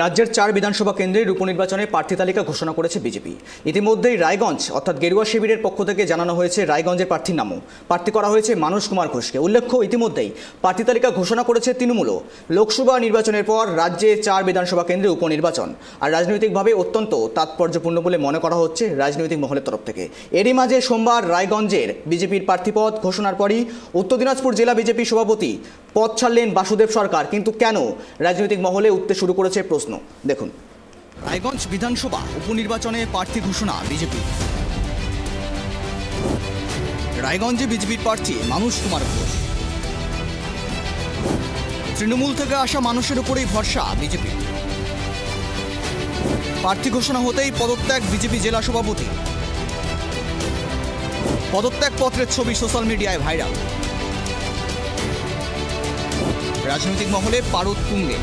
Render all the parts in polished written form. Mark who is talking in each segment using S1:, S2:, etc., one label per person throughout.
S1: রাজ্যের 4 বিধানসভা কেন্দ্রের উপনির্বাচনে প্রার্থী তালিকা ঘোষণা করেছে বিজেপি। ইতিমধ্যেই রায়গঞ্জ অর্থাৎ গেরুয়া শিবিরের পক্ষ থেকে জানানো হয়েছে রায়গঞ্জের প্রার্থীর নামও। প্রার্থী করা হয়েছে মানুষ কুমার ঘোষকে। উল্লেখ্য, ইতিমধ্যেই প্রার্থী তালিকা ঘোষণা করেছে তৃণমূলও। লোকসভা নির্বাচনের পর রাজ্যে 4 বিধানসভা কেন্দ্রে উপনির্বাচন আর রাজনৈতিকভাবে অত্যন্ত তাৎপর্যপূর্ণ বলে মনে করা হচ্ছে রাজনৈতিক মহলের তরফ থেকে। এরই মাঝে সোমবার রায়গঞ্জের বিজেপির প্রার্থীপদ ঘোষণার পরই উত্তর দিনাজপুর জেলা বিজেপি সভাপতি পদ ছাড়লেন বাসুদেব সরকার। কিন্তু কেন, রাজনৈতিক মহলে উঠতে শুরু করেছে প্রশ্ন। দেখুন, রায়গঞ্জ বিধানসভা উপনির্বাচনে প্রার্থী ঘোষণা বিজেপি। রায়গঞ্জে বিজেপির প্রার্থী মানুষ কুমার ঘোষ। তৃণমূল থেকে আসা মানুষের উপরেই ভরসা বিজেপি। প্রার্থী ঘোষণা হতেই পদত্যাগ বিজেপি জেলা সভাপতি। পদত্যাগপত্রের ছবি সোশ্যাল মিডিয়ায় ভাইরাল। রাজনৈতিক মহলে পারদ তুঙ্গে।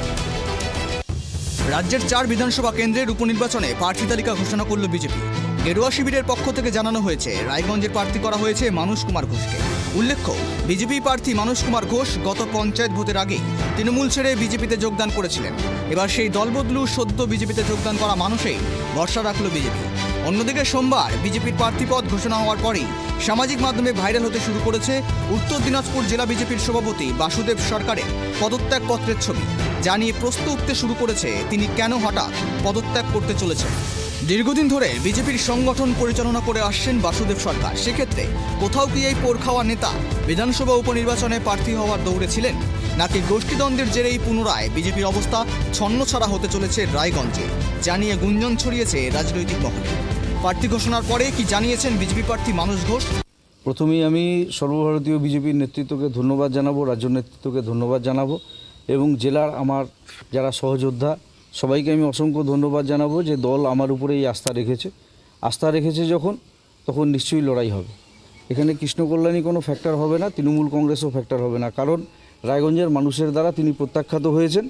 S1: রাজ্যের 4 বিধানসভা কেন্দ্রের উপনির্বাচনে প্রার্থী তালিকা ঘোষণা করল বিজেপি। গেরুয়া শিবিরের পক্ষ থেকে জানানো হয়েছে রায়গঞ্জের প্রার্থী করা হয়েছে মানুষ কুমার ঘোষকে। উল্লেখ্য, বিজেপি প্রার্থী মানুষ কুমার ঘোষ গত পঞ্চায়েত ভোটের আগেই তৃণমূল ছেড়ে বিজেপিতে যোগদান করেছিলেন। এবার সেই দলবদলু সদ্য বিজেপিতে যোগদান করা মানুষেই ভরসা রাখল বিজেপি। অন্যদিকে সোমবার বিজেপির প্রার্থীপদ ঘোষণা হওয়ার পরেই সামাজিক মাধ্যমে ভাইরাল হতে শুরু করেছে উত্তর দিনাজপুর জেলা বিজেপির সভাপতি বাসুদেব সরকারের পদত্যাগপত্রের ছবি। যা নিয়ে প্রশ্ন উঠতে শুরু করেছে তিনি কেন হঠাৎ পদত্যাগ করতে চলেছেন। দীর্ঘদিন ধরে বিজেপির সংগঠন পরিচালনা করে আসছেন বাসুদেব সরকার। সেক্ষেত্রে কোথাও কি এই পোড়খাওয়া নেতা বিধানসভা উপনির্বাচনে প্রার্থী হওয়ার দৌড়ে ছিলেন, নাকি গোষ্ঠীদ্বন্দ্বের জেরেই পুনরায় বিজেপির অবস্থা ছন্নছাড়া হতে চলেছে রায়গঞ্জে, যা নিয়ে গুঞ্জন ছড়িয়েছে রাজনৈতিক মহলে। প্রার্থী ঘোষণার পরে কি জানিয়েছেন বিজেপি প্রার্থী মানুষ ঘোষ?
S2: প্রথমেই আমি সর্বভারতীয় বিজেপির নেতৃত্বকে ধন্যবাদ জানাবো, রাজ্য নেতৃত্বকে ধন্যবাদ জানাবো এবং জেলার আমার যারা সহযোদ্ধা সবাইকে আমি অসংখ্য ধন্যবাদ জানাবো যে দল আমার উপরে এই আস্থা রেখেছে যখন, তখন নিশ্চয়ই লড়াই হবে। এখানে কৃষ্ণকল্যাণী কোনো ফ্যাক্টর হবে না, তৃণমূল কংগ্রেসও ফ্যাক্টর হবে না, কারণ রায়গঞ্জের মানুষের দ্বারা তিনি প্রত্যাখ্যাত হয়েছেন।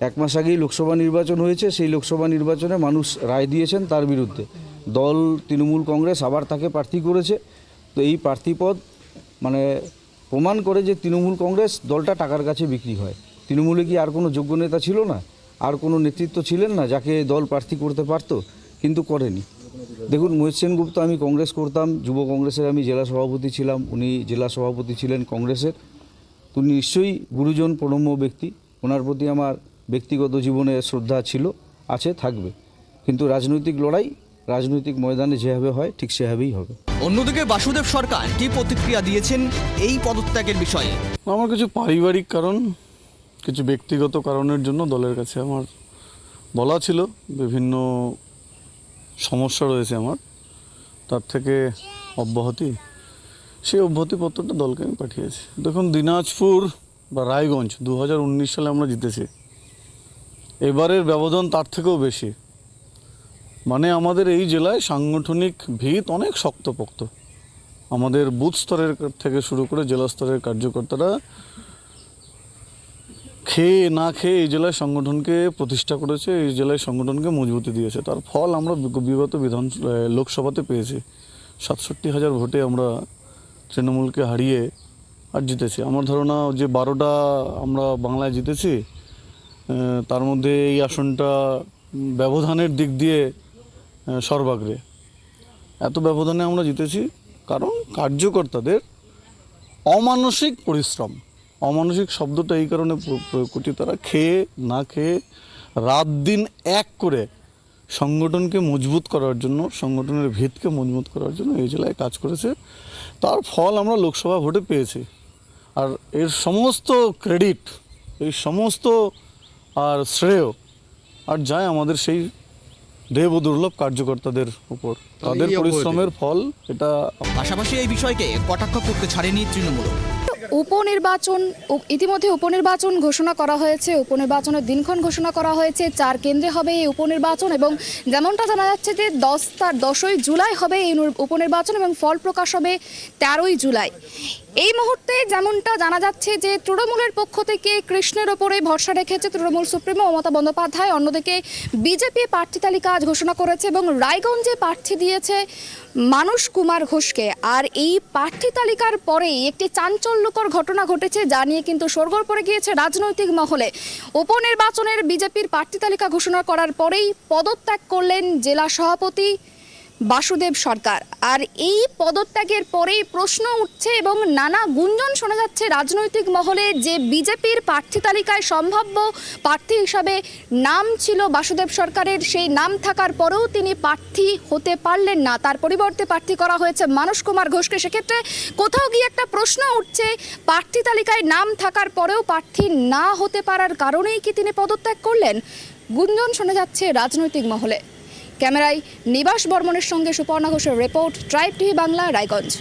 S2: 1 মাস আগেই লোকসভা নির্বাচন হয়েছে, সেই লোকসভা নির্বাচনে মানুষ রায় দিয়েছেন তার বিরুদ্ধে। দল তৃণমূল কংগ্রেস আবার তাকে প্রার্থী করেছে। তো এই প্রার্থীপদ প্রমাণ করে যে তৃণমূল কংগ্রেস দলটা টাকার কাছে বিক্রি হয়। তৃণমূলে কি আর কোনো যোগ্য নেতা ছিল না, আর কোনো নেতৃত্ব ছিলেন না যাকে দল প্রার্থী করতে পারত? কিন্তু করেনি। দেখুন, মহেশ সেনগুপ্ত, আমি কংগ্রেস করতাম, যুব কংগ্রেসের আমি জেলা সভাপতি ছিলাম, উনি জেলা সভাপতি ছিলেন কংগ্রেসের। উনি নিশ্চয়ই গুরুজন প্রণম্য ব্যক্তি, ওনার প্রতি আমার ব্যক্তিগত জীবনে শ্রদ্ধা ছিল, আছে, থাকবে। কিন্তু রাজনৈতিক লড়াই রাজনৈতিক ময়দানে যেভাবে হয় ঠিক সেভাবেই হবে।
S1: অন্যদিকে বাসুদেব সরকার কি প্রতিক্রিয়া দিয়েছেন এই পদত্যাগের বিষয়ে?
S3: আমার কিছু পারিবারিক কারণ, কিছু ব্যক্তিগত কারণের জন্য দলের কাছে আমার বলা ছিল, বিভিন্ন সমস্যা রয়েছে আমার, তার থেকে সেই অব্যাহতিপত্রটা দলকে আমি পাঠিয়েছি। দেখুন, দিনাজপুর বা রায়গঞ্জ 2019 সালে আমরা জিতেছি। এবারের ব্যবধান তার থেকেও বেশি। আমাদের এই জেলায় সাংগঠনিক ভিত অনেক শক্তপোক্ত। আমাদের বুথ স্তরের থেকে শুরু করে জেলা স্তরের কার্যকর্তারা খেয়ে না খেয়ে এই জেলায় সংগঠনকে প্রতিষ্ঠা করেছে, এই জেলায় সংগঠনকে মজবুতি দিয়েছে। তার ফল আমরা বিগত লোকসভাতে পেয়েছি। 67,000 ভোটে আমরা তৃণমূলকে হারিয়ে আর জিতেছি। আমার ধারণা যে 12টা আমরা বাংলায় জিতেছি, তার মধ্যে এই আসনটা ব্যবধানের দিক দিয়ে সর্বাগ্রে। এত ব্যবধানে আমরা জিতেছি কারণ কার্যকর্তাদের অমানসিক পরিশ্রম। অমানসিক শব্দটা এই কারণে প্রয়োগ করছি, তারা খেয়ে না খেয়ে রাত দিন এক করে সংগঠনকে মজবুত করার জন্য, সংগঠনের ভিতকে মজবুত করার জন্য এই জেলায় কাজ করেছে। তার ফল আমরা লোকসভা ভোটে পেয়েছি। আর এর সমস্ত ক্রেডিট, এই সমস্ত আর শ্রেয় আর যায় আমাদের সেই দেব দুর্লভ কার্যকর্তাদের উপর, তাদের পরিশ্রমের ফল এটা।
S1: পাশাপাশি এই বিষয়কে কটাক্ষ করতে ছাড়েনি তৃণমূল।
S4: ইতিমধ্যে উপনির্বাচন ঘোষণা করা হয়েছে, উপনির্বাচনের দিনক্ষণ ঘোষণা করা হয়েছে। 4 কেন্দ্রে হবে এই উপনির্বাচন এবং যেমনটা জানা যাচ্ছে যে 10ই জুলাই হবে এই উপনির্বাচন এবং ফল প্রকাশ হবে 13ই জুলাই। এই মুহূর্তে যেমনটা জানা যাচ্ছে যে তৃণমূলের পক্ষ থেকে কৃষ্ণের ওপরে ভরসা রেখেছে তৃণমূল সুপ্রিমো মমতা বন্দ্যোপাধ্যায়, অন্যদিকে বিজেপি প্রার্থী তালিকা আজ ঘোষণা করেছে এবং রায়গঞ্জে প্রার্থী দিয়েছে মানুষ কুমার ঘোষকে। আর এই প্রার্থী তালিকার পরেই একটি চাঞ্চল্যকর ঘটনা ঘটেছে, যা নিয়ে কিন্তু শোরগোল পড়ে গিয়েছে রাজনৈতিক মহলে। উপনির্বাচনের বিজেপির প্রার্থী তালিকা ঘোষণা করার পরেই পদত্যাগ করলেন জেলা সভাপতি বাসুদেব সরকার। আর এই পদত্যাগের পরেই প্রশ্ন উঠছে এবং নানা গুঞ্জন শোনা যাচ্ছে রাজনৈতিক মহলে যে বিজেপির প্রার্থী তালিকায় সম্ভাব্য প্রার্থী হিসাবে নাম ছিল বাসুদেব সরকারের, সেই নাম থাকার পরেও তিনি প্রার্থী হতে পারলেন না, তার পরিবর্তে প্রার্থী করা হয়েছে মানুষ কুমার ঘোষকে। সেক্ষেত্রে কোথাও গিয়ে একটা প্রশ্ন উঠছে, প্রার্থী তালিকায় নাম থাকার পরেও প্রার্থী না হতে পারার কারণেই কি তিনি পদত্যাগ করলেন? গুঞ্জন শোনা যাচ্ছে রাজনৈতিক মহলে। ক্যামেরায় নিবাস বর্মনের সঙ্গে সুপর্ণা ঘোষের report, tribe TV Bangla, Raiganj.